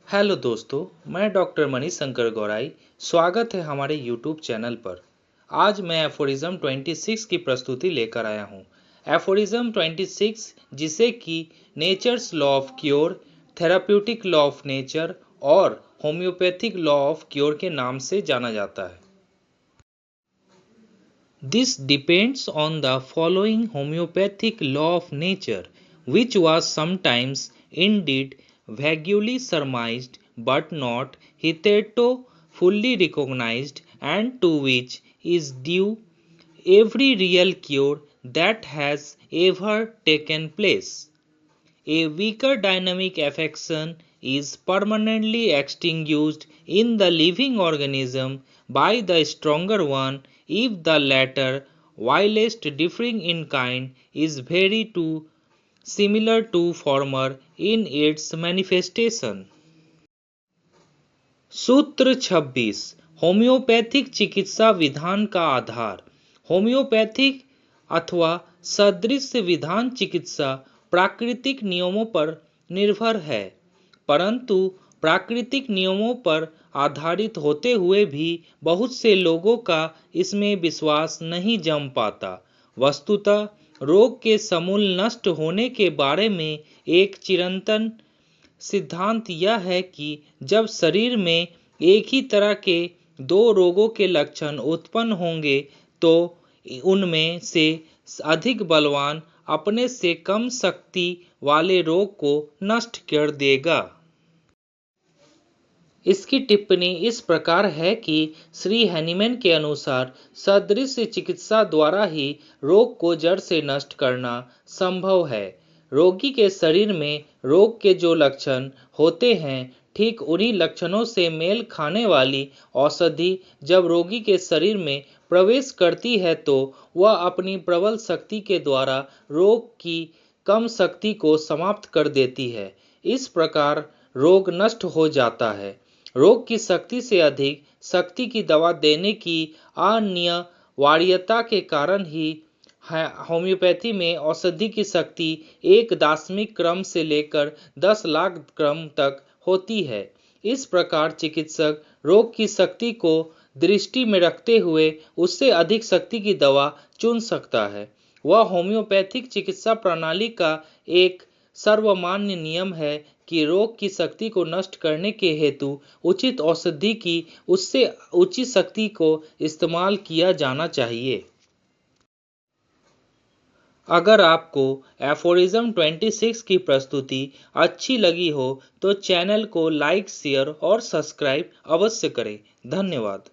Hello दोस्तों, मैं doctor Manishankar Gaurai. स्वागत है हमारे यूट्यूब चैनल पर। आज मैं एफोरिज्म 26 की प्रस्तुति लेकर आया हूँ। एफोरिज्म 26 जिसे कि nature's law of cure, therapeutic law of nature और होम्योपैथिक लॉ ऑफ क्योर के नाम से जाना जाता है। This depends on the following homeopathic law of nature, which was sometimes indeed vaguely surmised but not hitherto fully recognized, and to which is due every real cure that has ever taken place. A weaker dynamic affection is permanently extinguished in the living organism by the stronger one if the latter, whilst differing in kind, is very too similar to former in its manifestation. सूत्र 26 homeopathic चिकित्सा विधान का आधार। Homeopathic अथवा सदृश विधान चिकित्सा प्राकृतिक नियमों पर निर्भर है, परंतु प्राकृतिक नियमों पर आधारित होते हुए भी बहुत से लोगों का इसमें विश्वास नहीं जम पाता। वस्तुतः रोग के समूल नष्ट होने के बारे में एक चिरंतन सिद्धांत यह है कि जब शरीर में एक ही तरह के दो रोगों के लक्षण उत्पन्न होंगे तो उनमें से अधिक बलवान अपने से कम शक्ति वाले रोग को नष्ट कर देगा। इसकी टिप्पणी इस प्रकार है कि श्री हैनीमैन के अनुसार सदृश चिकित्सा द्वारा ही रोग को जड़ से नष्ट करना संभव है। रोगी के शरीर में रोग के जो लक्षण होते हैं, ठीक उन्हीं लक्षणों से मेल खाने वाली औषधि जब रोगी के शरीर में प्रवेश करती है तो वह अपनी प्रबल शक्ति के द्वारा रोग की कम शक्ति को समाप्त कर देती है। इस प्रकार रोग नष्ट हो जाता है। रोग की शक्ति से अधिक शक्ति की दवा देने की अनिवार्यता के कारण ही होम्योपैथी में औषधि की शक्ति 1 दशमिक क्रम से लेकर 10 लाख क्रम तक होती है। इस प्रकार चिकित्सक रोग की शक्ति को दृष्टि में रखते हुए उससे अधिक शक्ति की दवा चुन सकता है। वह होम्योपैथिक चिकित्सा प्रणाली का एक सर्वमान्य नियम है कि रोग की शक्ति को नष्ट करने के हेतु उचित औषधि की उससे उचित शक्ति को इस्तेमाल किया जाना चाहिए। अगर आपको एफोरिज्म 26 की प्रस्तुति अच्छी लगी हो तो चैनल को लाइक, शेयर और सब्सक्राइब अवश्य करें। धन्यवाद।